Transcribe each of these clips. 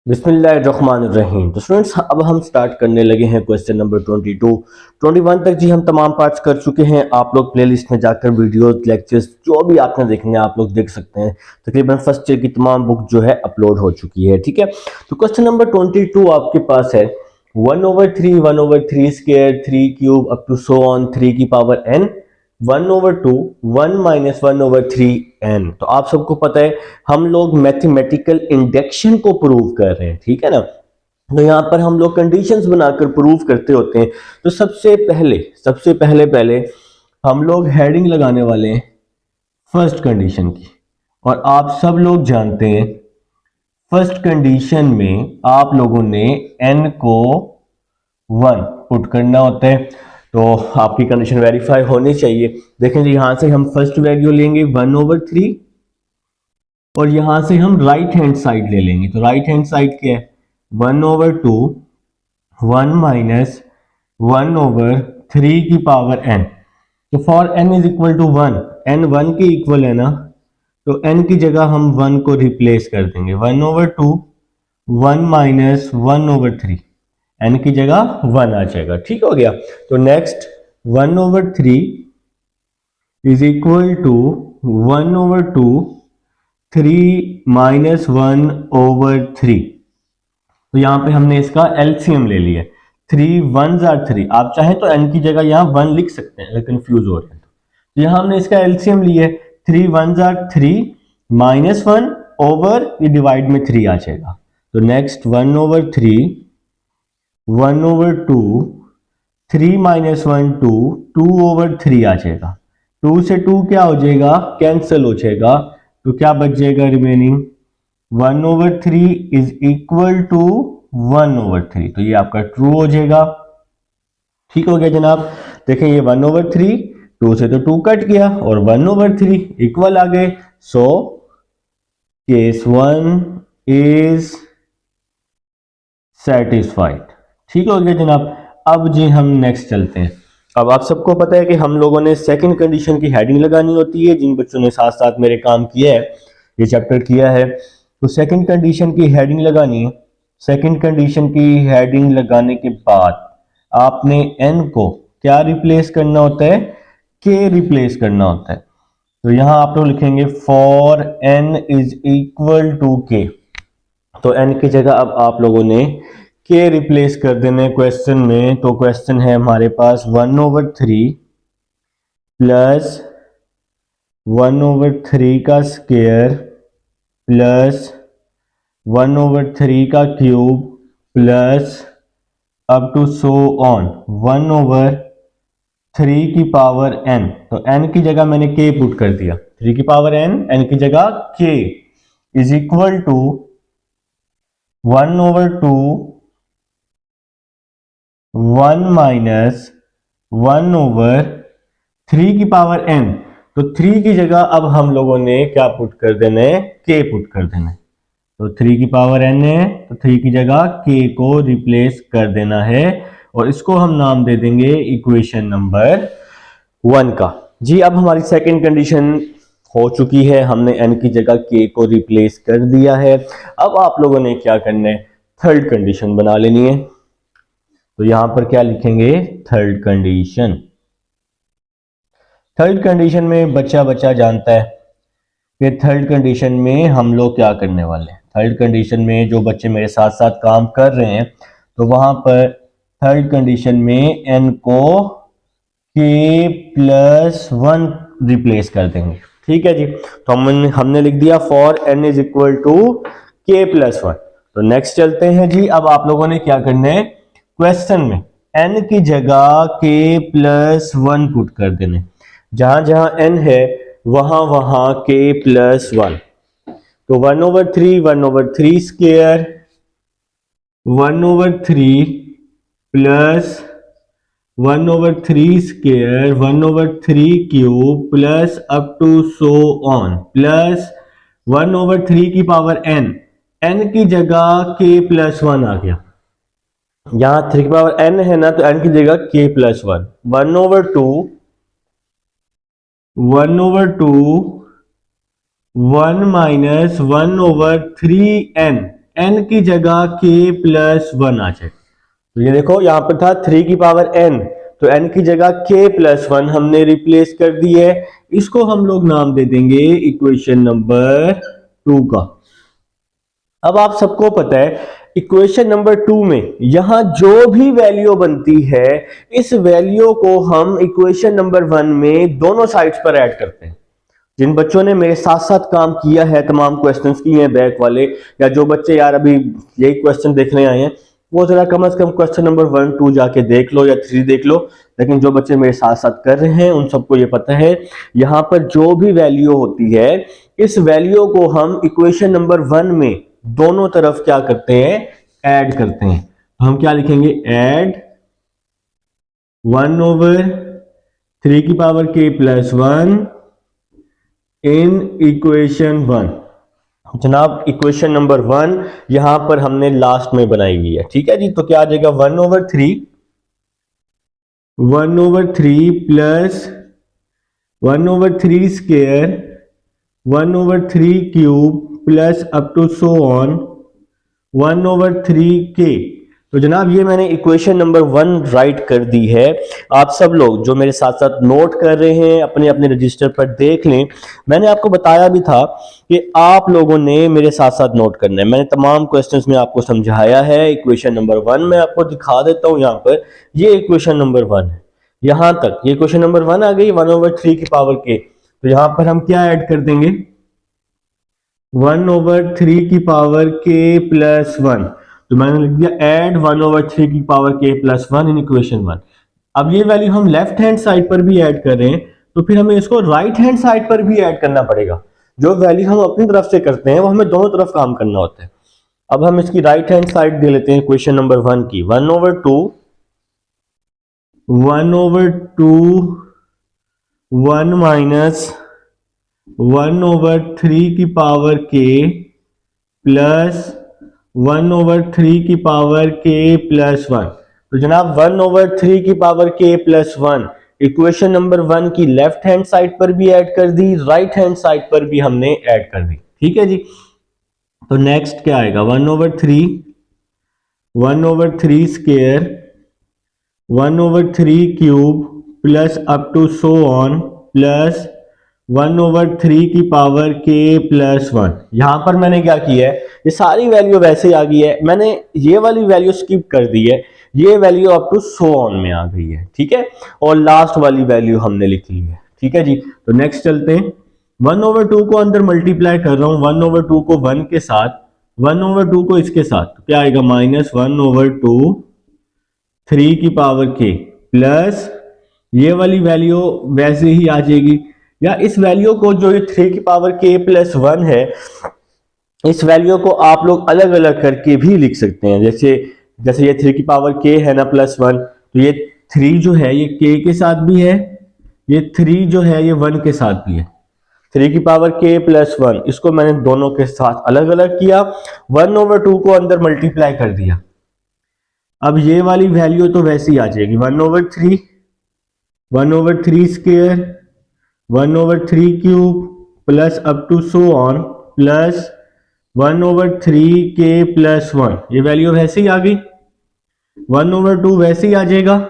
बिस्मिल्लाहिर्रहमानिर्रहीम। तो स्टूडेंट्स, अब हम स्टार्ट करने लगे हैं क्वेश्चन नंबर 22 21 तक। जी हम तमाम पार्ट्स कर चुके हैं। आप लोग प्लेलिस्ट में जाकर वीडियोस लेक्चर्स जो भी आपने देखने हैं आप लोग देख सकते हैं। तकरीबन फर्स्ट ईयर की तमाम बुक जो है अपलोड हो चुकी है। ठीक है, तो क्वेश्चन नंबर 22 आपके पास है 1/3 1/3 square 3 cube up to so on 3 की पावर n 1/2 1 - 1/3 n। तो आप सबको पता है हम लोग मैथमेटिकल इंडक्शन को प्रूव कर रहे हैं। ठीक है ना, तो यहां पर हम लोग कंडीशंस बनाकर प्रूव करते होते हैं। तो सबसे पहले हम लोग हेडिंग लगाने वाले हैं फर्स्ट कंडीशन की। और आप सब लोग जानते हैं फर्स्ट कंडीशन में आप लोगों ने n को 1 पुट करना होता है, तो आपकी कंडीशन वेरीफाई होनी चाहिए। देखें जी, यहां से हम फर्स्ट वैल्यू लेंगे 1/3 और यहां से हम राइट हैंड साइड ले लेंगे। तो राइट हैंड साइड क्या है 1/2 1 - 1/3 की पावर n। तो for n is equal to 1, n 1 के इक्वल है ना, तो n की जगह हम 1 को रिप्लेस कर देंगे। 1/2 1 - 1/3, n की जगह 1 आ जाएगा। ठीक हो गया। तो नेक्स्ट 1/3 इज इक्वल टू 1/2 3 - 1/3। तो यहां पे हमने इसका एलसीएम ले लिया। 3 1s are 3। आप चाहें तो n की जगह यहां 1 लिख सकते हैं, अगर कंफ्यूज हो रहे हैं तो यहां हमने इसका एलसीएम लिया है। 3 1s are 3 -1 ओवर ये डिवाइड में 3 आ जाएगा। तो नेक्स्ट 1/3 1/2 3 - 1 2 2/3 आ जाएगा। 2 से 2 क्या हो जाएगा, कैंसिल हो जाएगा। तो क्या बच जाएगा रिमेनिंग 1/3 इज इक्वल टू 1/3। तो ये आपका ट्रू हो जाएगा। ठीक हो गया जनाब। देखें ये 1/3, 2 से तो 2 कट गया और 1/3 इक्वल आ गए। So case 1 is satisfied. ठीक हो गया जनाब। अब जी हम नेक्स्ट चलते हैं। अब आप सबको पता है कि हम लोगों ने सेकंड कंडीशन की हेडिंग लगानी होती है। जिन बच्चों ने साथ साथ मेरे काम किया है, ये चैप्टर किया है, तो सेकंड कंडीशन की हेडिंग लगानी है। सेकंड कंडीशन की हेडिंग लगाने के बाद आपने n को क्या रिप्लेस करना होता है, k रिप्लेस करना होता है। तो यहां आप लोग लिखेंगे for n is equal to k। तो n की जगह अब आप लोगों ने k रिप्लेस कर देना है क्वेश्चन में। तो क्वेश्चन है हमारे पास 1/3 प्लस 1/3 का स्क्वायर प्लस 1/3 का cube plus up to so on 1/3 की पावर n। तो n की जगह मैंने k पुट कर दिया। 3 की पावर n की जगह k इज इक्वल टू 1/2 1 - 1/3 की पावर n। तो 3 की जगह अब हम लोगों ने क्या पुट कर देना है, k पुट कर देना है। तो 3 की पावर n है, तो 3 की जगह k को रिप्लेस कर देना है और इसको हम नाम दे देंगे इक्वेशन नंबर 1 का। जी अब हमारी सेकंड कंडीशन हो चुकी है, हमने n की जगह k को रिप्लेस कर दिया है। अब आप लोगों ने क्या करना है, थर्ड कंडीशन बना लेनी है। तो यहां पर क्या लिखेंगे, थर्ड कंडीशन। थर्ड कंडीशन में बच्चा जानता है कि थर्ड कंडीशन में हम लोग क्या करने वाले हैं। थर्ड कंडीशन में जो बच्चे मेरे साथ साथ काम कर रहे हैं, तो वहां पर थर्ड कंडीशन में n को k+1 रिप्लेस कर देंगे। ठीक है जी। तो हमने लिख दिया for n is equal to k+1। तो नेक्स्ट चलते हैं जी। अब आप लोगों ने क्या करना है, क्वेश्चन में n की जगह k+1 पुट कर देने। जहां जहां n है वहां वहां k+1। तो 1/3 1/3 square 1/3 plus 1/3 square 1/3 cube plus up to so on plus 1/3 की पावर n। n की जगह k+1 आ गया। यहां 3 की पावर n है ना, तो n की जगह k+1। 1/2 1/2 1 - 1/3 n। n की जगह k प्लस 1 आ जाए। तो ये देखो यहाँ पर था 3 की पावर n, तो n की जगह k प्लस 1 हमने रिप्लेस कर दी है। इसको हम लोग नाम दे देंगे इक्वेशन नंबर 2 का। अब आप सबको पता है इक्वेशन नंबर 2 में यहां जो भी वैल्यू बनती है, इस वैल्यू को हम इक्वेशन नंबर 1 में दोनों साइड्स पर ऐड करते हैं। जिन बच्चों ने मेरे साथ साथ काम किया है, तमाम क्वेश्चंस किए हैं बैक वाले, या जो बच्चे यार अभी यही क्वेश्चन देखने आए हैं, वो जरा कम से कम क्वेश्चन नंबर 1 2 जाके देख लो या 3 देख लो। लेकिन जो बच्चे मेरे साथ साथ कर रहे हैं उन सबको ये पता है, यहाँ पर जो भी वैल्यू होती है, इस वैल्यू को हम इक्वेशन नंबर 1 में दोनों तरफ क्या करते हैं, ऐड करते हैं। तो हम क्या लिखेंगे, ऐड 1/3 की power k plus 1 in equation 1। जनाब इक्वेशन नंबर 1 यहां पर हमने लास्ट में बनाई हुई है, ठीक है जी। तो क्या आ जाएगा 1/3 plus 1/3 square 1/3 cube plus up to so on 1/3k। तो जनाब ये मैंने इक्वेशन नंबर 1 राइट कर दी है। आप सब लोग जो मेरे साथ साथ नोट कर रहे हैं अपने अपने रजिस्टर पर देख लें। मैंने आपको बताया भी था कि आप लोगों ने मेरे साथ साथ नोट करना है। मैंने तमाम क्वेश्चंस में आपको समझाया है। इक्वेशन नंबर 1 मैं आपको दिखा देता हूं, यहाँ पर ये इक्वेशन नंबर 1 है, यहां तक ये इक्वेशन नंबर 1 आ गई 1/3 की पावर k। तो यहां पर हम क्या ऐड कर देंगे, 1/3 की पावर k प्लस 1। तो मैंने लिख दिया ऐड 1/3 की power k plus 1 in equation 1। अब ये वैल्यू हम लेफ्ट हैंड साइड पर भी ऐड कर रहे हैं, तो फिर हमें इसको राइट हैंड साइड पर भी ऐड करना पड़ेगा। जो वैल्यू हम अपनी तरफ से करते हैं वो हमें दोनों तरफ काम करना होता है। अब हम इसकी राइट हैंड साइड दे लेते हैं इक्वेशन नंबर 1 की, 1/2 1 माइनस 1/3 की पावर k प्लस 1/3 की पावर k प्लस 1। तो जनाब 1/3 की power k plus 1 equation number 1 की लेफ्ट हैंड साइड पर भी ऐड कर दी, राइट हैंड साइड पर भी हमने ऐड कर दी, ठीक है जी। तो नेक्स्ट क्या आएगा, 1/3 square 1/3 cube plus up to so on plus 1/3 की पावर k प्लस 1। यहां पर मैंने क्या किया है, ये सारी वैल्यू वैसे आ गई है, मैंने ये वाली वैल्यू स्किप कर दी है, ये value up to so on में आ गई है, ठीक है। और लास्ट वाली वैल्यू हमने लिख ली है, ठीक है जी। तो नेक्स्ट चलते हैं, 1/2 को अंदर मल्टीप्लाई कर रहा हूं, 1/2 को 1 के साथ, 1/2 को इसके साथ, तो क्या आएगा माइनस 1/2 3 की पावर k प्लस ये वाली वैल्यू वैसे ही आ जाएगी, या इस वैल्यू को जो ये 3 की पावर k प्लस 1 है, इस वैल्यू को आप लोग अलग अलग करके भी लिख सकते हैं। जैसे ये 3 की पावर k है ना प्लस 1, तो ये 3 जो है ये k के साथ भी है, ये 3 जो है ये 1 के साथ भी है। 3 की पावर k प्लस 1 इसको मैंने दोनों के साथ अलग अलग किया, 1/2 को अंदर मल्टीप्लाई कर दिया। अब ये वाली वैल्यू तो वैसे ही आ जाएगी, 1/3 square 1/3 cube plus up to so on plus 1/3 k plus 1। ये वैल्यू वैसे ही आ गई, 1/2 वैसे ही आ जाएगा,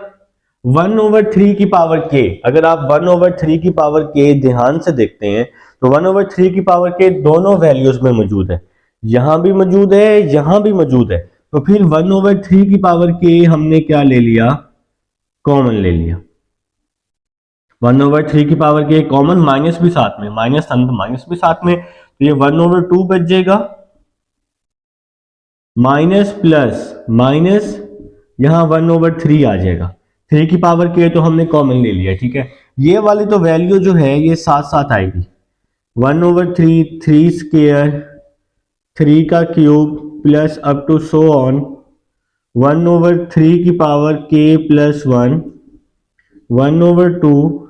1/3 की पावर k। अगर आप 1/3 की पावर k ध्यान से देखते हैं तो 1/3 की पावर k दोनों वैल्यूज में मौजूद है, यहां भी मौजूद है, यहां भी मौजूद है। तो फिर 1/3 की पावर k हमने क्या ले लिया, कॉमन ले लिया। 1/3 की पावर k कॉमन, माइनस भी साथ में, माइनस था तो माइनस भी साथ में, तो ये 1/2 बच जाएगा, माइनस प्लस माइनस यहां 1/3 आ जाएगा। 3 की पावर k तो हमने कॉमन ले लिया, ठीक है। ये वाली तो वैल्यू जो है ये साथ साथ आएगी, 1/3 3 स्क्वायर 3 का cube plus up to so on 1/3 की पावर k प्लस 1 1/2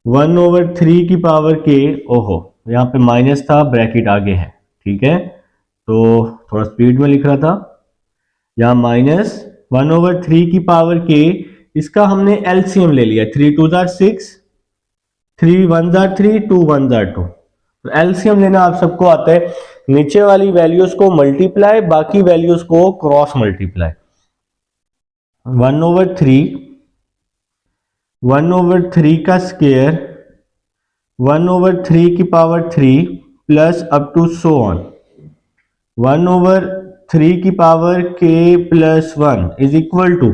1/3 की पावर k। ओहो यहाँ पे माइनस था, ब्रैकेट आगे है, ठीक है, तो थोड़ा स्पीड में लिख रहा था। यहाँ माइनस 1/3 की पावर k, इसका हमने एलसीएम ले लिया, 3 2 6 3 1 3 2 1 2, तो एलसीएम लेना आप सबको आता है, नीचे वाली वैल्यूज को मल्टीप्लाई, बाकी वैल्यूज को क्रॉस मल्टीप्लाई। 1/3, 1/3 का स्क्वायर, 1/3 की power 3 plus up to so on, 1/3 की power k plus 1 is equal to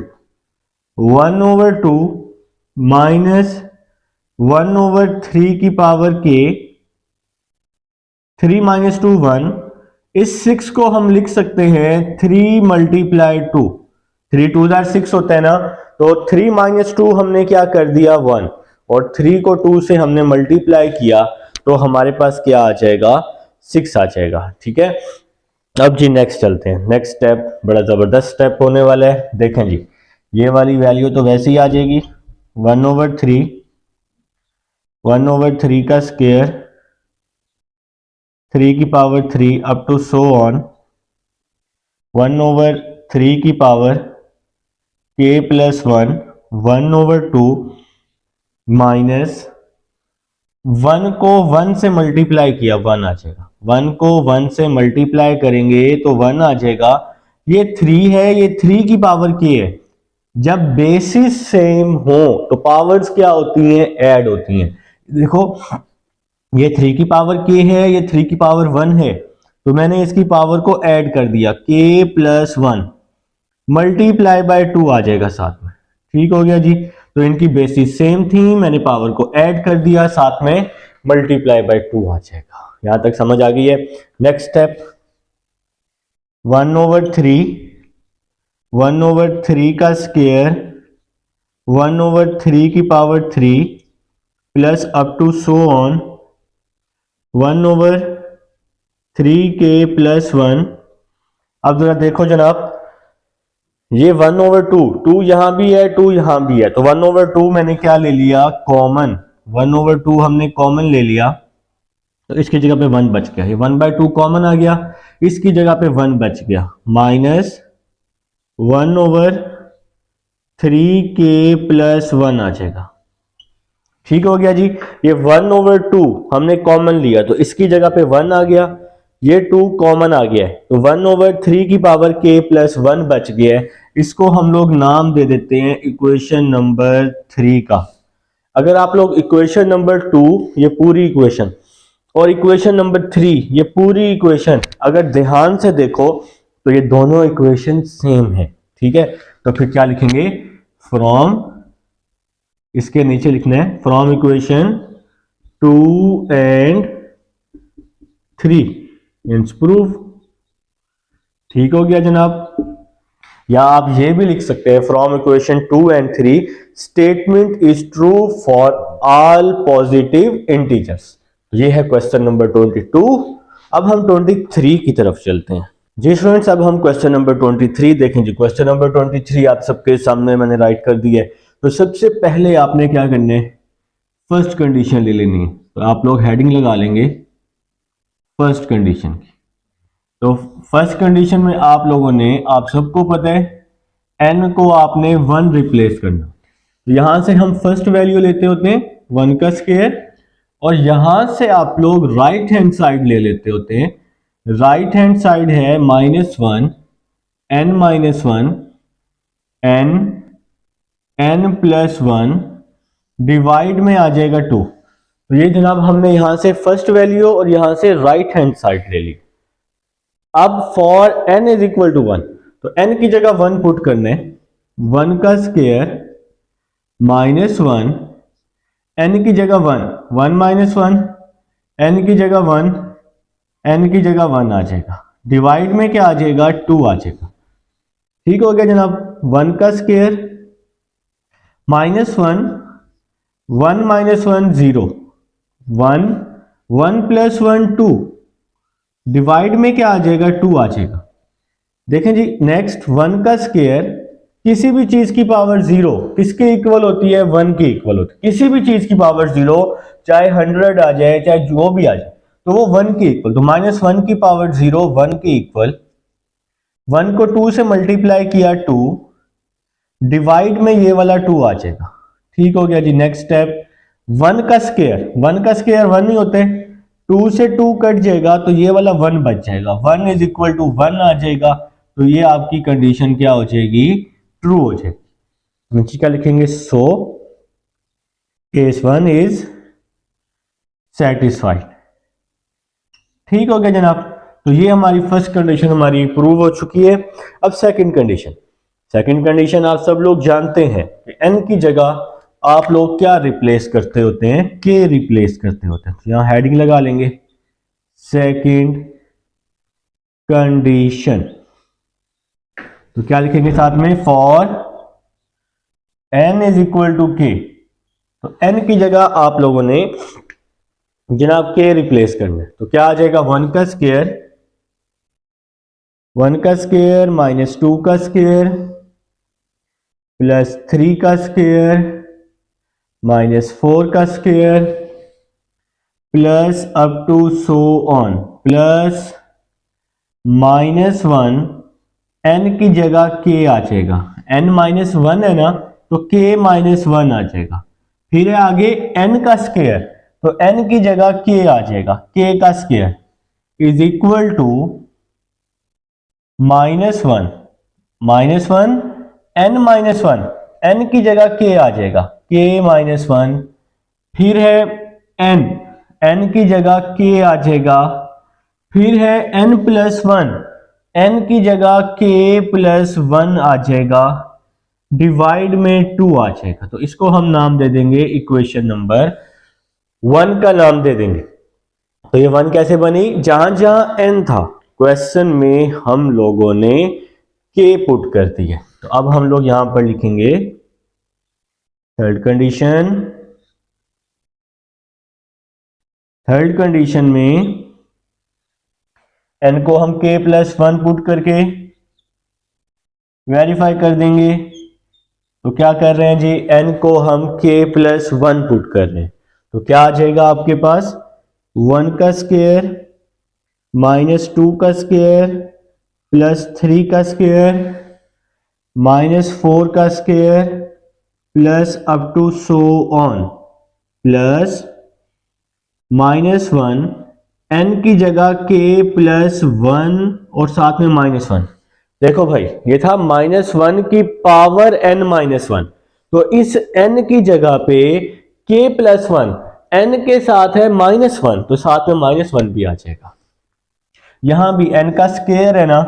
1/2 minus 1/3 की पावर k, 3 माइनस 2 1। इस 6 को हम लिख सकते हैं 3 मल्टीप्लाई 2, 3 2 6 होता है ना, तो 3 माइनस 2 हमने क्या कर दिया 1, और 3 को 2 से हमने मल्टीप्लाई किया तो हमारे पास क्या आ जाएगा 6 आ जाएगा। ठीक है, अब जी नेक्स्ट चलते हैं। नेक्स्ट स्टेप बड़ा जबरदस्त स्टेप होने वाला है। देखें जी, ये वाली वैल्यू तो वैसे ही आ जाएगी, 1/3, 1/3 का स्क्वायर, 3 की power 3 up to so on, 1/3 की पावर k प्लस 1, 1/2 माइनस 1 को 1 से मल्टीप्लाई किया 1 आ जाएगा, 1 को 1 से मल्टीप्लाई करेंगे तो 1 आ जाएगा। ये 3 है, ये 3 की पावर k है। जब बेसिस सेम हो तो पावर्स क्या होती हैं, ऐड होती हैं। देखो ये 3 की पावर k है, ये 3 की पावर 1 है, तो मैंने इसकी पावर को ऐड कर दिया, k प्लस 1 मल्टीप्लाई बाय 2 आ जाएगा साथ में। ठीक हो गया जी, तो इनकी बेसिस सेम थी, मैंने पावर को ऐड कर दिया, साथ में मल्टीप्लाई बाय 2 आ जाएगा। यहां तक समझ आ गई है। नेक्स्ट स्टेप, 1/3, 1/3 का स्क्वायर, 1/3 की power 3 plus up to so on, 1/3 k plus 1। अब जरा देखो जनाब, ये 1/2, 2 यहां भी है, 2 यहां भी है, तो 1/2 मैंने क्या ले लिया कॉमन, 1/2 हमने कॉमन ले लिया, तो इसकी जगह पे 1 बच गया, ये 1/2 कॉमन आ गया, इसकी जगह पे 1 बच गया, माइनस 1/3 k प्लस 1 आ जाएगा। ठीक हो गया जी, ये 1/2 हमने कॉमन लिया तो इसकी जगह पे 1 आ गया, ये 2 कॉमन आ गया है, तो 1/3 की पावर k प्लस 1 बच गया है। इसको हम लोग नाम दे देते हैं इक्वेशन नंबर 3 का। अगर आप लोग इक्वेशन नंबर 2 ये पूरी इक्वेशन और इक्वेशन नंबर 3 ये पूरी इक्वेशन अगर ध्यान से देखो तो ये दोनों इक्वेशन सेम है। ठीक है, तो फिर क्या लिखेंगे, फ्रॉम, इसके नीचे लिखना है from equation 2 and 3 it's proof. ठीक हो गया जनाब, या आप ये भी लिख सकते हैं from equation 2 and 3 statement is true for all positive integers. ये है क्वेश्चन नंबर 22। अब हम 23 की तरफ चलते हैं। जी स्टूडेंट्स, अब हम क्वेश्चन नंबर 23 देखें। जी क्वेश्चन नंबर 23 आप सबके सामने मैंने राइट कर दी है। तो सबसे पहले आपने क्या करना है, फर्स्ट कंडीशन ले लेनी है, तो आप लोग हेडिंग लगा लेंगे फर्स्ट कंडीशन की। तो फर्स्ट कंडीशन में आप लोगों ने, आप सबको पता है n को आपने 1 रिप्लेस करना, तो यहां से हम फर्स्ट वैल्यू लेते होते हैं 1 का स्क्वायर, और यहां से आप लोग राइट हैंड साइड ले लेते होते हैं। राइट हैंड साइड है -1 n -1 n प्लस 1 डिवाइड में आ जाएगा 2। तो ये जनाब हमने यहां से फर्स्ट वैल्यू और यहां से राइट हैंड साइड ले ली। अब for n is equal to 1, तो n की जगह 1 पुट करने, 1 का स्क्वायर -1 n की जगह 1, 1 माइनस 1 n की जगह 1, n की जगह 1 आ जाएगा, डिवाइड में क्या आ जाएगा 2 आ जाएगा। ठीक हो गया जनाब, 1 का स्क्वायर -1 1 माइनस 1 0 1 1 प्लस 1 2 डिवाइड में क्या आ जाएगा 2 आ जाएगा। देखें जी नेक्स्ट, 1 का स्क्वायर किसी भी चीज की पावर 0 किसके इक्वल होती है, 1 के इक्वल होती है। किसी भी चीज की पावर 0 चाहे 100 आ जाए चाहे जो भी आ जाए तो वो 1 के इक्वल, तो -1 की पावर 0 1 के इक्वल, 1 को 2 से मल्टीप्लाई किया 2 डिवाइड में ये वाला 2 आ जाएगा। ठीक हो गया जी। नेक्स्ट स्टेप, 1 का स्क्वायर 1 नहीं होते, 2 से 2 कट जाएगा तो ये वाला 1 बच जाएगा, 1 इज इक्वल टू 1 आ जाएगा, तो ये आपकी कंडीशन क्या हो जाएगी, ट्रू हो जाएगी। नीचे क्या लिखेंगे, सो केस 1 इज सेटिस्फाइड। ठीक हो गया जनाब। तो ये हमारी फर्स्ट कंडीशन हमारी प्रूव हो चुकी है। अब सेकंड कंडीशन आप सब लोग जानते हैं कि n की जगह आप लोग क्या रिप्लेस करते होते हैं, k रिप्लेस करते होते हैं। तो यहां हेडिंग लगा लेंगे सेकंड कंडीशन। तो क्या लिखेंगे साथ में, for n is equal to k। तो n की जगह आप लोगों ने जनाब k रिप्लेस करना है, तो क्या आ जाएगा, 1 का स्क्वायर माइनस 2 का स्क्वायर प्लस 3 का स्क्वायर माइनस 4 का square plus up to so on plus -1, n की जगह k आ जाएगा, n-1 है ना, तो k -1 आ जाएगा। फिर है आगे n का स्क्वायर, तो n की जगह k आ जाएगा, k का square is equal to -1 n-1, n की जगह k आ जाएगा, k-1। फिर है n की जगह k आ जाएगा। फिर है n+1, n की जगह k+1 आ जाएगा, डिवाइड में 2 आ जाएगा। तो इसको हम नाम दे देंगे, इक्वेशन नंबर 1 का नाम दे देंगे। तो ये 1 कैसे बनी, जहां जहां n था क्वेश्चन में हम लोगों ने k पुट कर दी है। तो अब हम लोग यहां पर लिखेंगे थर्ड कंडीशन में n को हम k+1 पुट करके वेरीफाई कर देंगे। तो क्या कर रहे हैं जी, n को हम k+1 पुट कर रहे हैं, तो क्या आ जाएगा आपके पास, 1 का स्क्वायर माइनस 2 का स्क्वायर प्लस 3 का स्क्वायर माइनस 4 का square plus up to so on plus -1, n की जगह k+1 और साथ में -1। देखो भाई ये था -1 की पावर n-1, तो इस n की जगह पे k+1 n के साथ है -1, तो साथ में -1 भी आ जाएगा। यहां भी n का स्क्वायर है ना,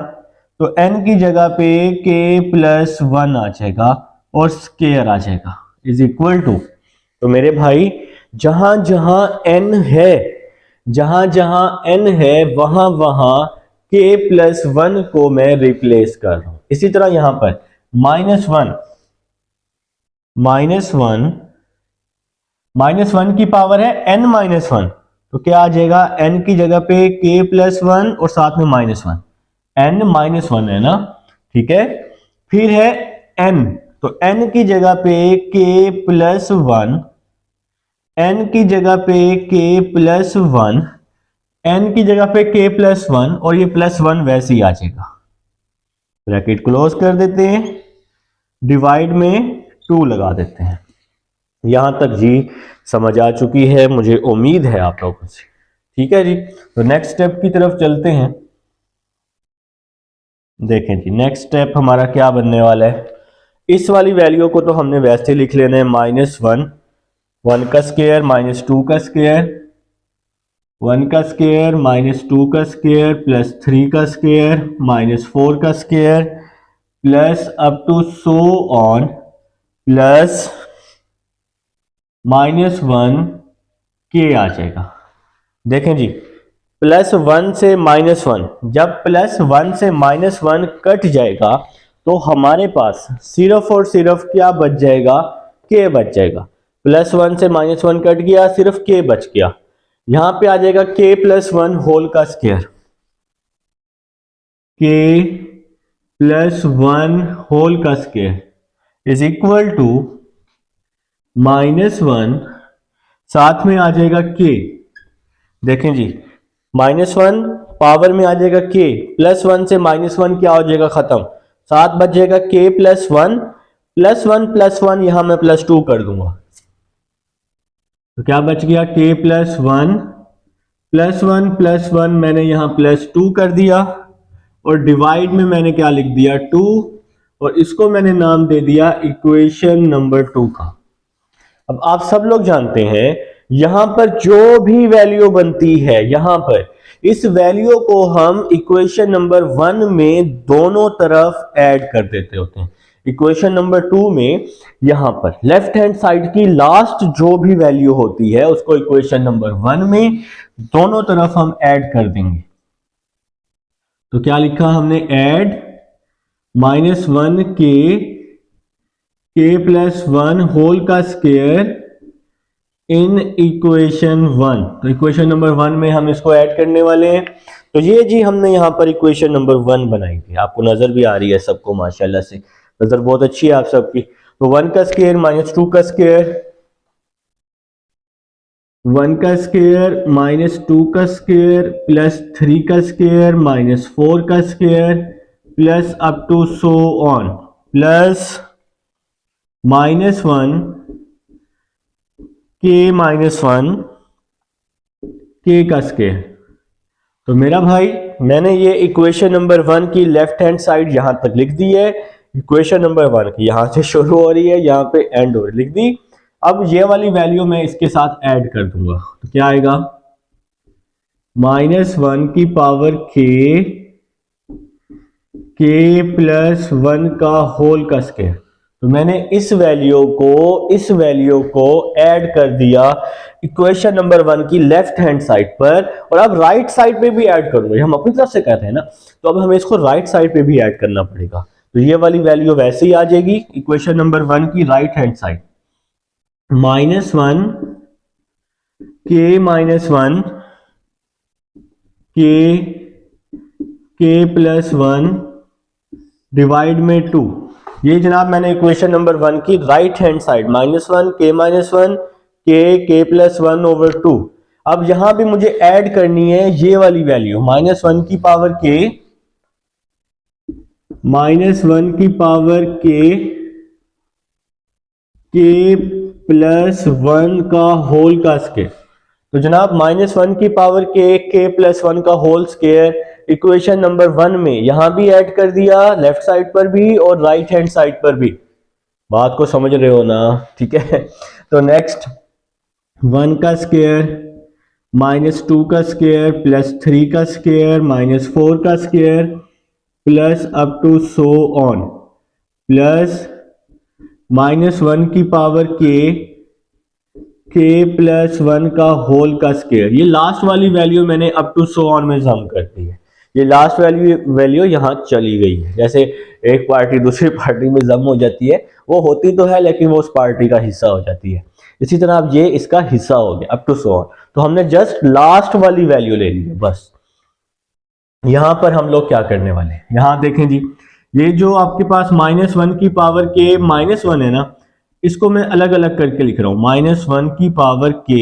तो n की जगह पे k+1 आ जाएगा और स्क्वायर आ जाएगा इज इक्वल टू। तो मेरे भाई जहां जहां n है वहां वहां k+1 को मैं रिप्लेस कर रहा हूं। इसी तरह यहां पर -1 की पावर है n-1, तो क्या आ जाएगा, n की जगह पे k+1 और साथ में -1, n-1 है ना, ठीक है। फिर है n, तो n की जगह पे k+1, n की जगह पे k+1, n की जगह पे k+1 और ये +1 वैसे ही आ जाएगा। ब्रैकेट क्लोज कर देते हैं, डिवाइड में 2 लगा देते हैं। यहां तक जी समझ आ चुकी है, मुझे उम्मीद है आप लोगों से, ठीक है जी। तो नेक्स्ट स्टेप की तरफ चलते हैं। देखें जी नेक्स्ट स्टेप हमारा क्या बनने वाला है। इस वाली वैल्यू को तो हमने वैसे लिख लेना है, -1, 1 का स्क्वायर माइनस 2 का स्क्वायर, 1 का स्क्वायर माइनस 2 का स्क्वायर प्लस 3 का स्क्वायर माइनस 4 का square plus up to so on plus -1 के आ जाएगा। देखें जी +1 से -1, जब +1 से -1 कट जाएगा तो हमारे पास सिर्फ और सिर्फ क्या बच जाएगा, k बच जाएगा। +1 से -1 कट गया, सिर्फ k बच गया। यहां पे आ जाएगा k+1 होल का स्क्वायर, k+1 होल का स्क्वायर इज इक्वल टू -1, साथ में आ जाएगा k। देखें जी -1 पावर में आ जाएगा k, +1 से -1 क्या हो जाएगा, खत्म, साथ बच जाएगा k+1, +1 यहां मैं +2 कर दूंगा, तो क्या बच गया, k+1 प्लस वन मैंने यहाँ +2 कर दिया और डिवाइड में मैंने क्या लिख दिया 2 और इसको मैंने नाम दे दिया इक्वेशन नंबर 2 का। अब आप सब लोग जानते हैं यहां पर जो भी वैल्यू बनती है यहां पर इस वैल्यू को हम इक्वेशन नंबर 1 में दोनों तरफ ऐड कर देते होते हैं। इक्वेशन नंबर 2 में यहां पर लेफ्ट हैंड साइड की लास्ट जो भी वैल्यू होती है उसको इक्वेशन नंबर 1 में दोनों तरफ हम ऐड कर देंगे। तो क्या लिखा हमने, ऐड -1 के प्लस 1 होल का स्क्वायर इन इक्वेशन 1। तो इक्वेशन नंबर 1 में हम इसको ऐड करने वाले हैं। तो ये जी हमने यहां पर इक्वेशन नंबर 1 बनाई थी, आपको नजर भी आ रही है सबको, माशाल्लाह से नजर बहुत अच्छी है आप सबकी। तो 1 का स्क्वायर -2 का स्क्वायर, 1 का स्क्वायर -2 का स्क्वायर +3 का स्क्वायर -4 का square plus up to so on plus -1 k-1 k का स्क्वायर। तो मेरा भाई मैंने ये इक्वेशन नंबर 1 की लेफ्ट हैंड साइड यहां तक लिख दी है। इक्वेशन नंबर 1 की यहां से शुरू हो रही है, यहां पे एंड हो रही, लिख दी। अब ये वाली वैल्यू मैं इसके साथ ऐड कर दूंगा तो क्या आएगा, -1 की पावर k प्लस 1 का होल का स्क्वायर। तो मैंने इस वैल्यू को ऐड कर दिया इक्वेशन नंबर 1 की लेफ्ट हैंड साइड पर, और अब राइट साइड पे भी ऐड करूंगा, हम अपनी तरफ से कहते हैं ना, तो अब हमें इसको राइट साइड पे भी ऐड करना पड़ेगा। तो ये वाली वैल्यू वैसे ही आ जाएगी इक्वेशन नंबर 1 की right hand side, -1 k-1 k plus 1 divide में 2। ये जनाब मैंने इक्वेशन नंबर 1 की right hand side -1 k-1 k plus 1 over 2। अब यहां भी मुझे ऐड करनी है ये वाली वैल्यू -1 की पावर k प्लस 1 का होल का स्क्वायर। तो जनाब -1 की पावर k प्लस 1 का होल स्क्वायर इक्वेशन नंबर 1 में यहां भी ऐड कर दिया, लेफ्ट साइड पर भी और राइट हैंड साइड पर भी। बात को समझ रहे हो ना, ठीक है। तो नेक्स्ट 1 का स्क्वायर -2 का स्क्वायर प्लस 3 का स्क्वायर -4 का square plus up to so on plus -1 की पावर k प्लस 1 का होल का स्क्वायर। ये लास्ट वाली वैल्यू मैंने अप टू सो ऑन में जम कर दी है। ये लास्ट वैल्यू यहां चली गई है। जैसे एक पार्टी दूसरी पार्टी में जम हो जाती है, वो होती तो है लेकिन वो उस पार्टी का हिस्सा हो जाती है। इसी तरह अब ये इसका हिस्सा हो गया अप टू सो ऑन। तो हमने जस्ट लास्ट वाली वैल्यू ले ली है बस। यहां पर हम लोग क्या करने वाले हैं, यहां देखें जी, ये जो आपके पास -1 की पावर k -1 है ना, इसको मैं अलग अलग करके लिख रहा हूं। -1 की पावर k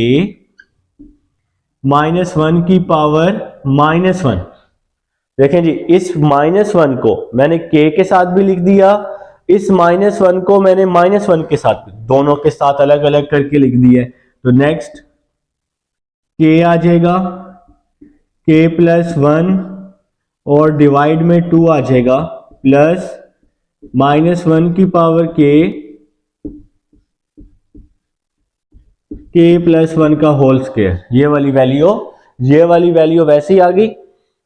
-1 की पावर -1। देखें जी, इस -1 को मैंने k के साथ भी लिख दिया, इस -1 को मैंने -1 के साथ, दोनों के साथ अलग अलग करके लिख दिया। तो नेक्स्ट k आ जाएगा k प्लस 1 और डिवाइड में 2 आ जाएगा प्लस -1 की पावर k प्लस 1 का होल स्क्वायर। ये वाली वैल्यू वैसे ही आ गई।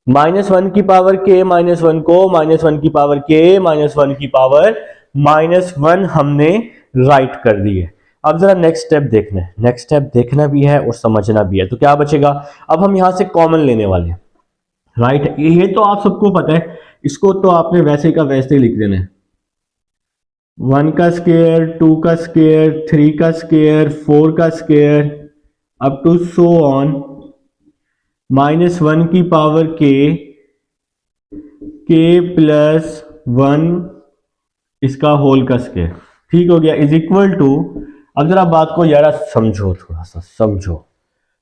-1 की पावर k -1 को -1 की पावर k -1 की पावर -1 हमने राइट कर दी है। अब जरा नेक्स्ट स्टेप देखना है, नेक्स्ट स्टेप देखना भी है और समझना भी है। तो क्या बचेगा, अब हम यहां से कॉमन लेने वाले हैं, राइट। ये तो आप सबको पता है, इसको तो आपने वैसे का वैसे ही लिख देना है। 1 का स्क्वायर 2 का स्क्वायर 3 का स्क्वायर 4 का square up to so on -1 की पावर k प्लस 1 इसका होल का स्क्वायर। ठीक हो गया, इज इक्वल टू। अब जरा बात को यार समझो, थोड़ा सा समझो।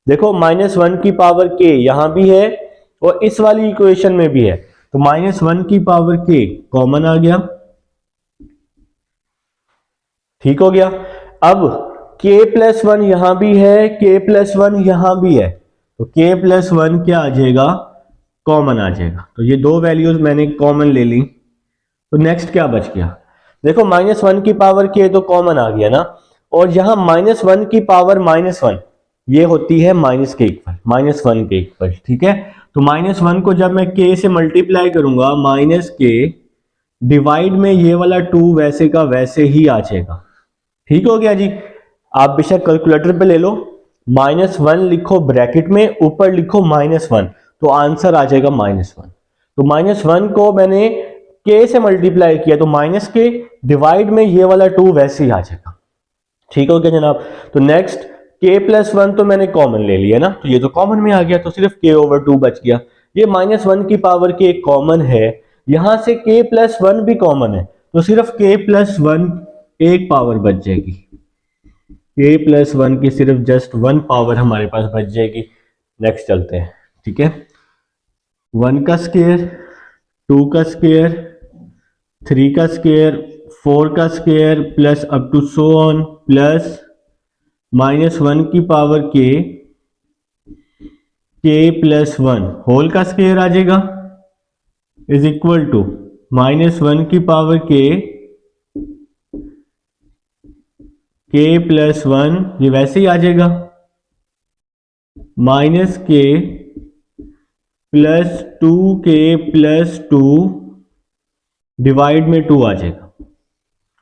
देखो -1 की पावर k यहां भी है और इस वाली इक्वेशन में भी है। तो -1 की पावर k कॉमन आ गया, ठीक हो गया। अब k प्लस 1 यहां भी है, k प्लस 1 यहां भी है। तो k प्लस 1 क्या आ जाएगा, कॉमन आ जाएगा। तो ये दो वैल्यूज मैंने कॉमन ले ली। तो नेक्स्ट क्या बच गया, देखो -1 की पावर k तो कॉमन आ गया ना, और यहां -1 की पावर -1 ये होती है माइनस के इक्वल, -1 के इक्वल, ठीक है। तो -1 को जब मैं k से मल्टीप्लाई करूंगा, -k डिवाइड में ये वाला 2 वैसे का वैसे ही आ जाएगा। ठीक हो गया जी। आप बेशक कैलकुलेटर पे ले लो, -1 लिखो ब्रैकेट में, ऊपर लिखो -1, तो आंसर आ जाएगा -1। तो -1 को मैंने k से मल्टीप्लाई किया, तो -k डिवाइड में ये वाला 2 वैसे ही आ जाएगा। ठीक हो गया जनाब। तो नेक्स्ट k प्लस 1 तो मैंने कॉमन ले लिया ना, तो ये तो कॉमन में आ गया, तो सिर्फ k/2 बच गया। ये -1 की पावर k कॉमन है, यहां से k प्लस 1 भी कॉमन है, तो सिर्फ k प्लस 1 एक पावर बच जाएगी। k प्लस 1 की सिर्फ जस्ट 1 पावर हमारे पास बच जाएगी। नेक्स्ट चलते हैं, ठीक है। 1 का स्क्वायर, 2 का स्क्वायर, 3 का स्क्वायर, 4 का square plus up to so on, plus -1 की पावर k प्लस 1 होल का स्क्वायर आ जाएगा, इज इक्वल टू -1 की पावर k प्लस 1 ये वैसे ही आ जाएगा, -k plus 2k plus 2 divide में 2 आ जाएगा।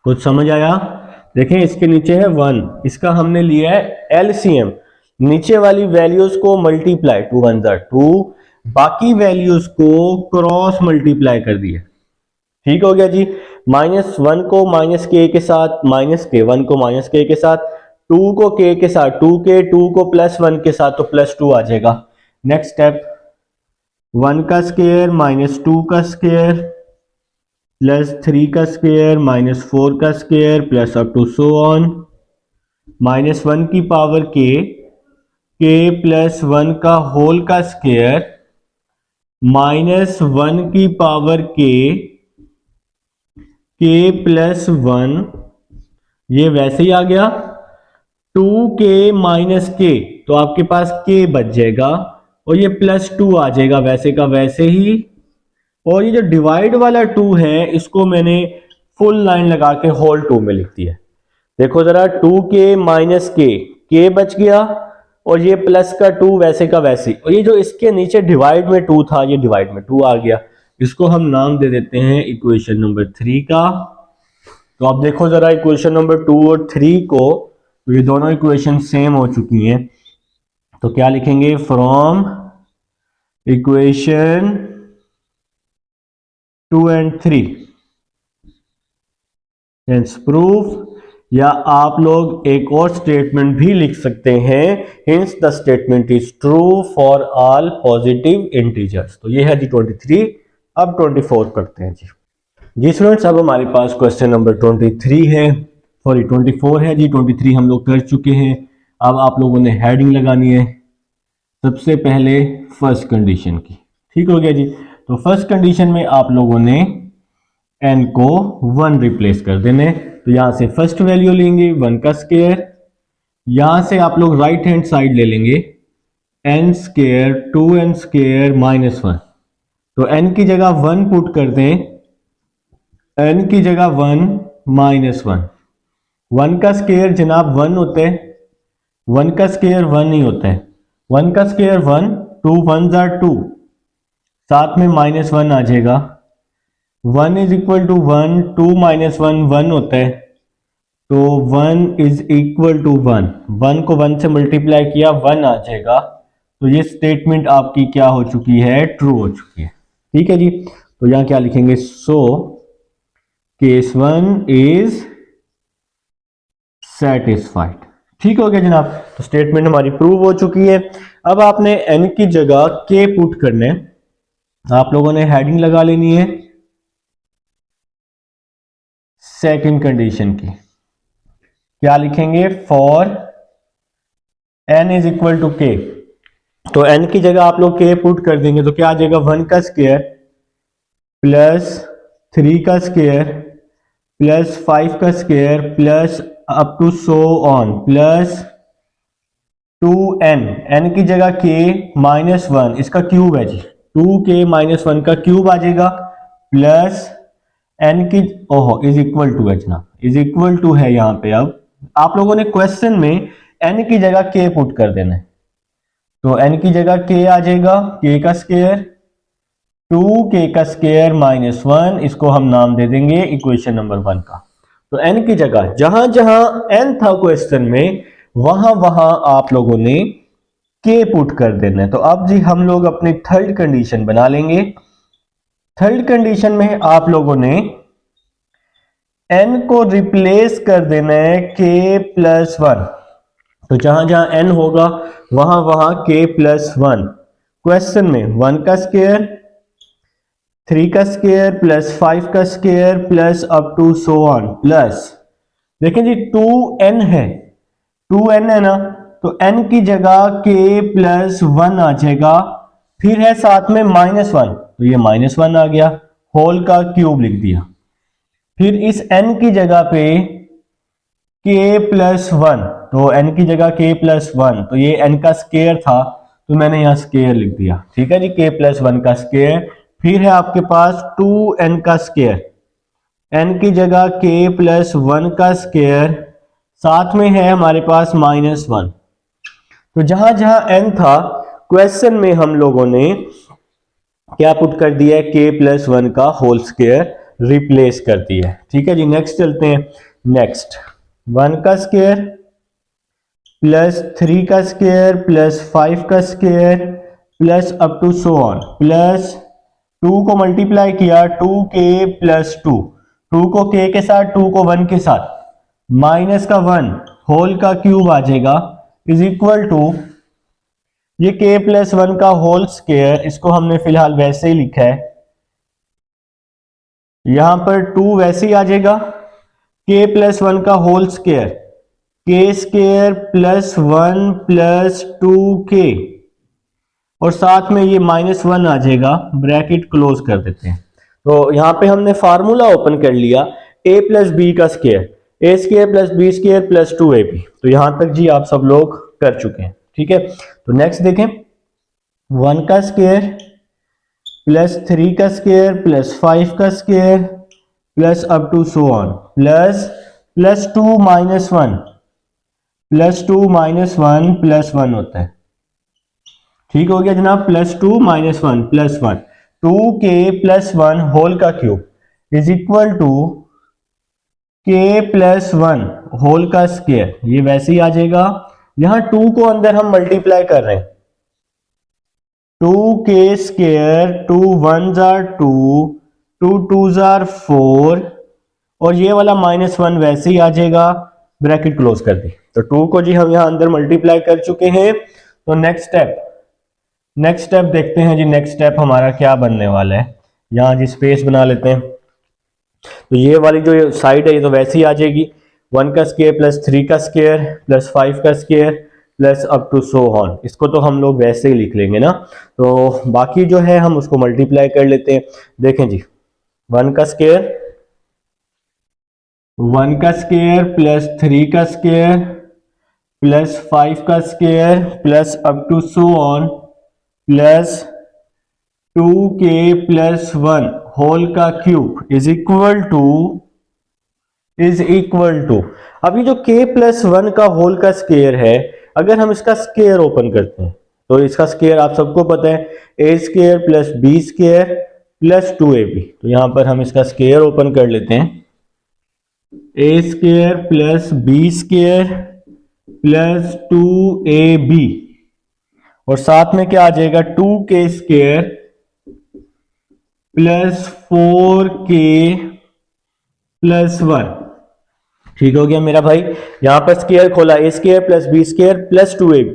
कुछ समझ आया? देखें इसके नीचे है 1, इसका हमने लिया है एलसीएम, नीचे वाली वैल्यूज को मल्टीप्लाई, 2 1 2, बाकी वैल्यूज को क्रॉस मल्टीप्लाई कर दिया। ठीक हो गया जी। -1 को -k के साथ, -k, 1 को -k के साथ, 2 को k के साथ, 2k, 2 को +1 के साथ, तो +2 आ जाएगा। नेक्स्ट स्टेप, 1 का स्क्वायर -2 का स्क्वायर प्लस 3 का स्क्वायर -4 का square plus up to so on, -1 की पावर k प्लस 1 का होल का स्क्वायर, -1 की पावर k प्लस 1 ये वैसे ही आ गया, 2k माइनस k, तो आपके पास k बच जाएगा और ये +2 आ जाएगा वैसे का वैसे ही। और ये जो डिवाइड वाला 2 है, इसको मैंने फुल लाइन लगा के होल 2 में लिख दिया। देखो जरा, 2k माइनस k बच गया, और ये प्लस का 2 वैसे का वैसे, और ये जो इसके नीचे डिवाइड में 2 था, ये डिवाइड में 2 आ गया। इसको हम नाम दे देते हैं इक्वेशन नंबर 3 का। तो आप देखो जरा इक्वेशन नंबर 2 और 3 को, तो ये दोनों इक्वेशन सेम हो चुकी हैं। तो क्या लिखेंगे, from equation 2 and 3 hence proof, या आप लोग एक और स्टेटमेंट भी लिख सकते हैं, hints the statement is true for all positive integers. तो ये है जी 23। अब 24 करते हैं जी स्टूडेंट्स। अब हमारे पास क्वेश्चन नंबर 23 है, सॉरी 24 है जी, 23 हम लोग कर चुके हैं। अब आप लोगों ने हेडिंग लगानी है सबसे पहले फर्स्ट कंडीशन की। ठीक हो गया जी। तो फर्स्ट कंडीशन में आप लोगों ने n को 1 रिप्लेस कर देने, तो यहां से फर्स्ट वैल्यू लेंगे 1 का स्क्वायर, यहां से आप लोग राइट हैंड साइड ले लेंगे n स्क्वायर 2n स्क्वायर -1, तो n की जगह 1 पुट कर दें, n की जगह 1 -1, 1 का स्क्वायर जनाब 1 होता है, 1 का स्क्वायर 1 ही होता है, 1 का स्क्वायर 1, 2 1 2, साथ में -1 आ जाएगा, 1 इज इक्वल टू 1, 2 -1 1 होता है, तो 1 इज इक्वल टू 1, 1 को 1 से मल्टीप्लाई किया 1 आ जाएगा। तो ये स्टेटमेंट आपकी क्या हो चुकी है, ट्रू हो चुकी है। ठीक है जी। तो यहां क्या लिखेंगे, सो केस 1 इज सेटिस्फाइड। ठीक हो गया जनाब। तो स्टेटमेंट हमारी प्रूव हो चुकी है। अब आपने n की जगह k पुट करने, आप लोगों ने हेडिंग लगा लेनी है सेकंड कंडीशन की। क्या लिखेंगे, for n is equal to k, तो n की जगह आप लोग k पुट कर देंगे, तो क्या आ जाएगा, 1 का स्क्वायर प्लस 3 का स्क्वायर प्लस 5 का square plus up to so on plus 2n, n की जगह k माइनस 1 इसका क्यूब है जी, 2k माइनस 1 का क्यूब आ जाएगा, प्लस n की ओहो इज इक्वल टू h ना, इज इक्वल टू है यहाँ पे। अब आप लोगों ने क्वेश्चन में n की जगह k पुट कर देना है, तो n की जगह k आ जाएगा k का स्क्वायर, 2k का स्क्वायर माइनस 1, इसको हम नाम दे देंगे इक्वेशन नंबर 1 का। तो n की जगह जहां जहां n था क्वेश्चन में वहां वहां आप लोगों ने k पुट कर देना है। तो अब जी हम लोग अपनी थर्ड कंडीशन बना लेंगे। थर्ड कंडीशन में आप लोगों ने n को रिप्लेस कर देना है k प्लस 1, तो जहां जहां n होगा वहां वहां k प्लस 1। क्वेश्चन में 1 का स्क्वायर, 3 का स्क्वायर प्लस 5 का square plus up to so on, plus देखें जी 2n है, 2n है ना, तो n की जगह k प्लस 1 आ जाएगा, फिर है साथ में माइनस 1, तो ये माइनस 1 आ गया, होल का क्यूब लिख दिया। फिर इस n की जगह पे k प्लस 1, तो n की जगह k प्लस 1, तो ये n का स्क्वायर था तो मैंने यहाँ स्क्वायर लिख दिया, ठीक है जी, k प्लस 1 का स्क्वायर। फिर है आपके पास 2n का स्क्वायर, n की जगह k प्लस 1 का स्क्वायर, साथ में है हमारे पास माइनस 1। तो जहां जहां n था क्वेश्चन में हम लोगों ने क्या पुट कर दिया है, k प्लस 1 का होल स्क्वायर रिप्लेस कर दिया है, ठीक है जी। नेक्स्ट चलते हैं। नेक्स्ट 1 का स्क्वायर प्लस 3 का स्क्वायर प्लस 5 का square plus up to so on, plus 2 को मल्टीप्लाई किया 2k प्लस 2, 2 को k के साथ 2 को 1 के साथ, माइनस का 1 होल का क्यूब आ जाएगा, इज इक्वल टू ये k प्लस 1 का होल स्क्वायर, इसको हमने फिलहाल वैसे ही लिखा है, यहां पर 2 वैसे ही आ जाएगा, k प्लस 1 का whole square, k square plus 1 plus 2k, और साथ में ये माइनस 1 आ जाएगा, ब्रैकेट क्लोज कर देते हैं। तो यहां पे हमने फार्मूला ओपन कर लिया a प्लस बी का square, a square plus B square plus 2ab। तो यहां तक जी आप सब लोग कर चुके हैं, ठीक है। तो नेक्स्ट देखें, 1 का स्क्वायर प्लस 3 का स्क्वायर प्लस 5 का square plus up to so on, plus 2 minus 1, plus 2 minus 1 plus 1 होता है, ठीक हो गया जनाब, plus 2 minus 1 plus 1, 2k plus 1 whole का cube is equal to k plus 1 whole का स्क्वायर, ये वैसे ही आ जाएगा। यहां 2 को अंदर हम मल्टीप्लाई कर रहे हैं, 2k square, 2 1s are 2, 2 2s are 4, और ये वाला माइनस 1 वैसे ही आ जाएगा, ब्रैकेट क्लोज कर दी। तो 2 को जी हम यहां अंदर मल्टीप्लाई कर चुके हैं। तो नेक्स्ट स्टेप देखते हैं जी, नेक्स्ट स्टेप हमारा क्या बनने वाला है। यहां जी स्पेस बना लेते हैं, तो ये वाली जो साइड है ये तो वैसे ही आ जाएगी, 1 का स्क्वायर प्लस 3 का स्क्वायर प्लस 5 का square plus up to so on, इसको तो हम लोग वैसे ही लिख लेंगे ना। तो बाकी जो है हम उसको मल्टीप्लाई कर लेते हैं। देखें जी, 1 का स्क्वायर प्लस 3 का स्क्वायर प्लस 5 का square plus up to so on plus 2k plus 1 whole का क्यूब इज इक्वल टू अब ये जो k प्लस 1 का होल का स्क्वायर है, अगर हम इसका स्क्वायर ओपन करते हैं तो इसका स्क्वायर आप सबको पता है, a square plus B square plus 2ab। तो यहां पर हम इसका स्क्वायर ओपन कर लेते हैं, a square plus B square plus 2ab, और साथ में क्या आ जाएगा, 2k square plus 4k plus 1, ठीक हो गया मेरा भाई। यहां पर स्क्वायर खोला, a square plus B square plus 2ab,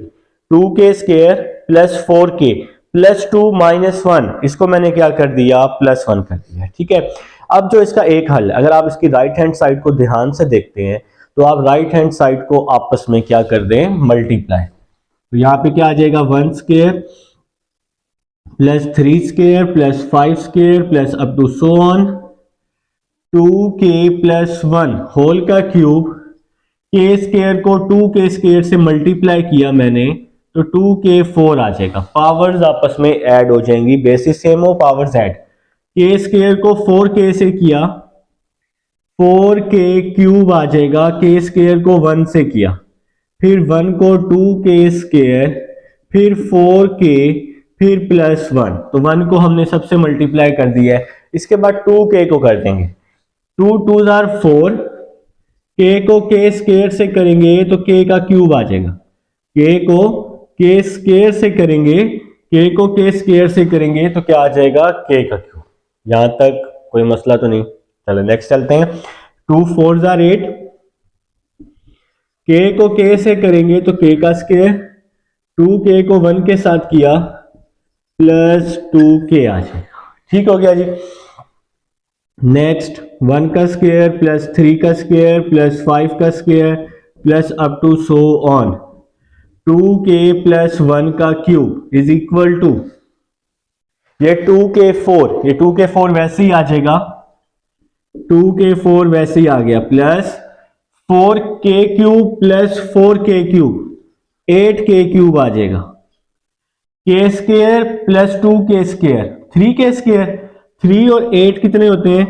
2k square plus 4k plus 2 minus 1, इसको मैंने क्या कर दिया, प्लस 1 कर दिया, ठीक है। अब जो इसका एक हल, अगर आप इसकी राइट हैंड साइड को ध्यान से देखते हैं तो आप राइट हैंड साइड को आपस में क्या कर दें, मल्टीप्लाई। तो यहां पे क्या आ जाएगा, 1 square plus 3 square plus 5 square plus up to so on 2k plus 1 whole का क्यूब, k स्क्वायर को 2k स्क्वायर से मल्टीप्लाई किया मैंने तो 2k4 आ जाएगा। पावर्स आपस में ऐड हो जाएंगी, बेसिस सेम हो, पावर्स ऐड। के स्क्वायर को 4k से किया, 4k क्यूब आ जाएगा। के स्क्वायर को 1 से किया, फिर 1 को 2k स्क्वायर, फिर 4k, फिर +1। तो 1 को हमने सबसे मल्टीप्लाई कर दिया है। इसके बाद 2k को कर देंगे, 2 2 आर 4, k को k स्क्वायर से करेंगे तो k का क्यूब आ जाएगा। k को k स्क्वायर से करेंगे, k को k स्क्वायर से करेंगे तो क्या आ जाएगा, k का क्यूब। यहां तक कोई मसला तो नहीं। चलो नेक्स्ट चलते हैं। 2 4 आर 8, k को k से करेंगे तो k का स्क्वायर, 2k को 1 के साथ किया +2k आ जाएगा। ठीक हो गया जी। नेक्स्ट 1 का स्क्वायर प्लस 3 का स्क्वायर प्लस 5 का square plus up to so on, 2k plus 1 का क्यूब इज इक्वल टू, ये 2k4 वैसे ही आ जाएगा, 2k4 वैसे ही आ गया, plus 4k cube plus 4k cube 8k cube आ जाएगा। k square plus 2k square 3k square, 3 और 8 कितने होते हैं,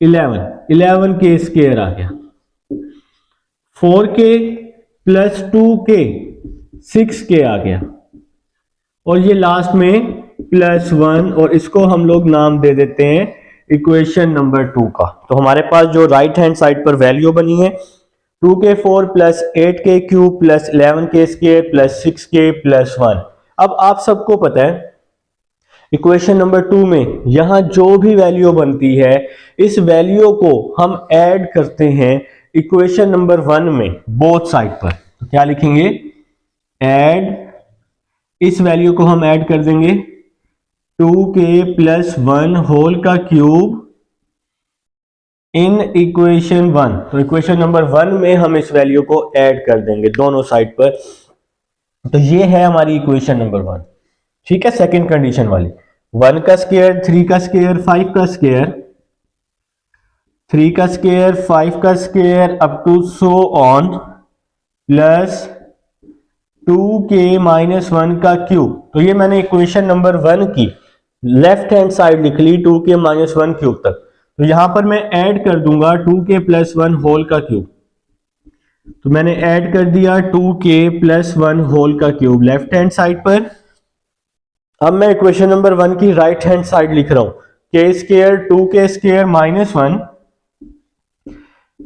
11k स्क्वायर आ गया। 4k प्लस 2k 6k आ गया, और ये लास्ट में +1, और इसको हम लोग नाम दे देते हैं इक्वेशन नंबर 2 का। तो हमारे पास जो राइट हैंड साइड पर वैल्यू बनी है 2k4 plus 8k cube plus 11k square plus 6k plus 1। अब आप सबको पता है इक्वेशन नंबर 2 में यहां जो भी वैल्यू बनती है, इस वैल्यू को हम ऐड करते हैं इक्वेशन नंबर 1 में बोथ साइड पर। तो क्या लिखेंगे, ऐड, इस वैल्यू को हम ऐड कर देंगे 2k प्लस 1 होल का क्यूब इन इक्वेशन 1। तो इक्वेशन नंबर 1 में हम इस वैल्यू को ऐड कर देंगे दोनों साइड पर। तो ये है हमारी इक्वेशन नंबर 1। ठीक है, सेकंड कंडीशन वाली, 1 का स्क्वायर 3 का स्क्वायर 5 का स्क्वायर, 3 का स्क्वायर 5 का square up to so on, plus 2k minus 1 का क्यूब। तो ये मैंने इक्वेशन नंबर 1 की लेफ्ट हैंड साइड लिख ली 2k माइनस 1 क्यूब तक। तो यहां पर मैं ऐड कर दूंगा 2k प्लस 1 होल का क्यूब। तो मैंने ऐड कर दिया 2k प्लस 1 होल का क्यूब लेफ्ट हैंड साइड पर। अब मैं इक्वेशन नंबर 1 की राइट हैंड साइड लिख रहा हूं, k square 2k square minus 1,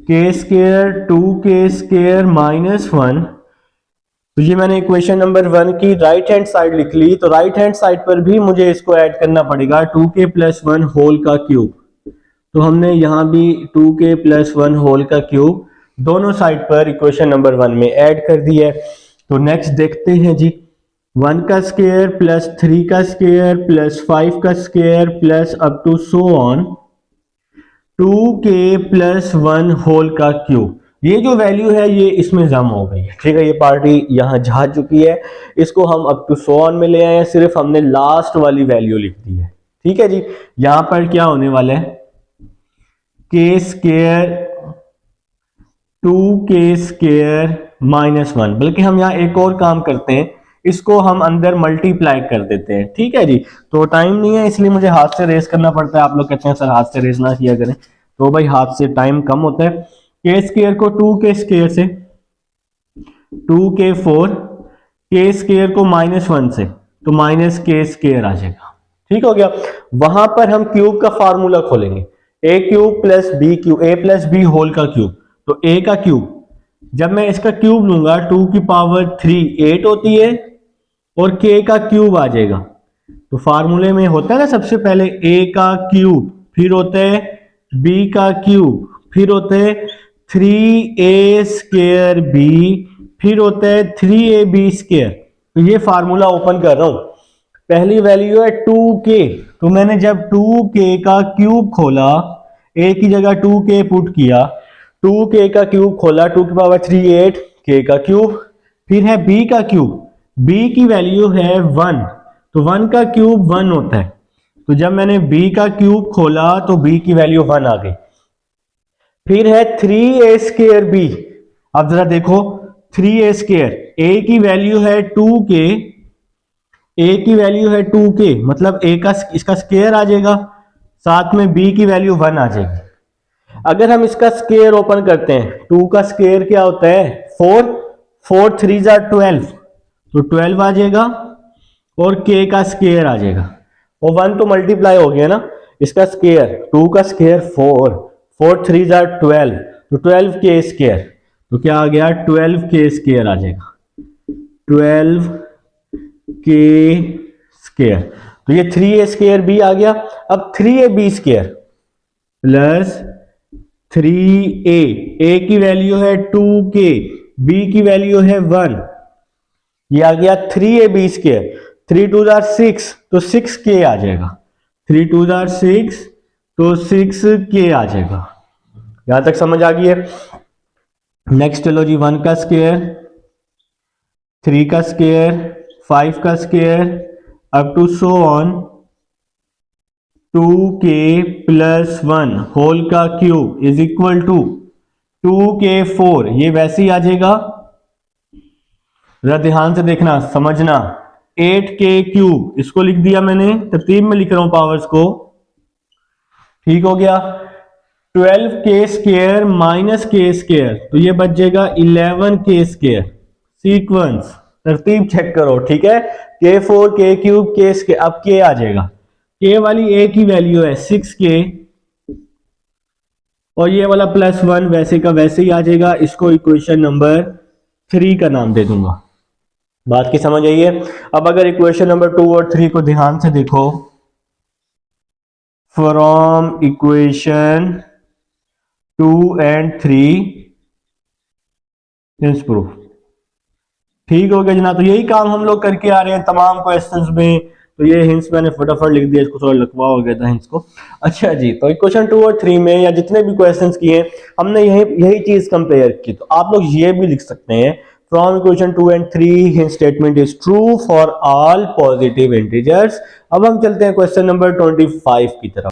k square 2k square minus 1। तो ये मैंने इक्वेशन नंबर 1 की राइट हैंड साइड लिख ली। तो राइट हैंड साइड पर भी मुझे इसको ऐड करना पड़ेगा 2k प्लस 1 होल का क्यूब। तो हमने यहां भी 2k प्लस 1 होल का क्यूब दोनों साइड पर इक्वेशन नंबर 1 में ऐड कर दिया है। तो नेक्स्ट देखते हैं जी, 1 का स्क्वायर प्लस 3 का स्क्वायर प्लस 5 का square plus up to so on, 2k plus 1 whole का क्यूब। ये जो वैल्यू है ये इसमें जम हो गई है। ठीक है, ये पार्टी यहां जा चुकी है, इसको हम अप टू सो ऑन में ले आए हैं, सिर्फ हमने लास्ट वाली वैल्यू लिख दी है। ठीक है जी, यहां पर क्या होने वाला है, k square 2k square minus 1। बल्कि हम यहां एक और काम करते हैं, इसको हम अंदर मल्टीप्लाई कर देते हैं। ठीक है जी, तो टाइम नहीं है इसलिए मुझे हाथ से रेस करना पड़ता है। आप लोग कहते हैं सर हाथ से रेस ना किया करें, तो भाई हाथ से टाइम कम होता है। k स्क्वायर को 2k स्क्वायर से, 2k4, k स्क्वायर को -1 से, तो माइनस k स्क्वायर आ जाएगा। ठीक हो गया। वहां पर हम क्यूब का फार्मूला खोलेंगे, a cube plus b cube, a plus b whole का क्यूब। तो a का क्यूब, जब मैं इसका क्यूब लूंगा 2 की पावर 3 8 होती है, और k का क्यूब आ जाएगा। तो फार्मूले में होता है ना, सबसे पहले a का क्यूब, फिर होता है b का क्यूब, फिर होता है 3a स्क्वायर b, फिर होता है 3ab स्क्वायर। तो ये फार्मूला ओपन कर रहा हूं। पहली वैल्यू है 2k, तो मैंने जब 2k का क्यूब खोला, a की जगह 2k पुट किया, 2k का क्यूब खोला, 2 की पावर 3 8, k का क्यूब। फिर है b का क्यूब, b की वैल्यू है 1, तो 1 का क्यूब 1 होता है। तो जब मैंने b का क्यूब खोला तो b की वैल्यू 1 आ गई। फिर है 3a स्क्वायर b। अब जरा देखो 3a स्क्वायर, ए की वैल्यू है 2k, ए की वैल्यू है 2k, मतलब ए का इसका स्क्वायर आ जाएगा, साथ में बी की वैल्यू 1 आ जाएगी। अगर हम इसका स्क्वायर ओपन करते हैं, 2 का स्क्वायर क्या होता है 4, 4 3 जा 12, तो 12 आ जाएगा, और k का स्क्वायर आ जाएगा, और 1 तो मल्टीप्लाई हो गया ना, इसका स्क्वायर 2 का स्क्वायर 4, 4 3 जा 12, तो 12 के स्क्वायर, तो क्या आ गया 12 के स्क्वायर आ जाएगा, 12 के स्क्वायर, तो ये 3a स्क्वायर b आ गया। अब 3ab square plus 3a, a की वैल्यू है 2k, b की वैल्यू है 1, ये आ गया 3ab स्क्वायर, 3 2 जार 6, तो 6k आ जाएगा, 3 2 जार 6, तो 6k आ जाएगा। यहां तक समझ आ गई है। नेक्स्ट चलो जी, 1 का स्क्वायर, 3 का स्क्वायर, 5 का square, up to so on 2k plus 1 whole का cube is equal to 2k4, ये वैसे ही आ जाएगा, जरा ध्यान से देखना समझना, 8k क्यूब, इसको लिख दिया मैंने, तरतीब में लिख रहा हूं पावर्स को, ठीक हो गया। 12k square minus k square, तो ये बच जाएगा 11k स्क्वायर। सीक्वेंस तरतीब चेक करो, ठीक है, k4 k cube k square, अब k आ जाएगा, k वाली a की वैल्यू है 6k, और ये वाला प्लस 1 वैसे का वैसे ही आ जाएगा, इसको इक्वेशन नंबर 3 का नाम दे दूंगा। बात की समझ आई है। अब अगर इक्वेशन नंबर 2 और 3 को ध्यान से देखो, from equation 2 and 3 hints proof, ठीक हो गया जना। तो यही काम हम लोग करके आ रहे हैं तमाम क्वेश्चंस में, तो ये हिंस मैंने फटाफट लिख दिया, इसको थोड़ा लकवा हो गया था हिंस को। अच्छा जी, तो क्वेश्चन 2 और 3 में या जितने भी क्वेश्चंस किए हमने यही चीज कंपेयर की, तो आप लोग ये भी लिख सकते हैं, from equation 2 and 3 hints statement is true for all positive integers. अब हम चलते हैं क्वेश्चन नंबर 25 की तरफ।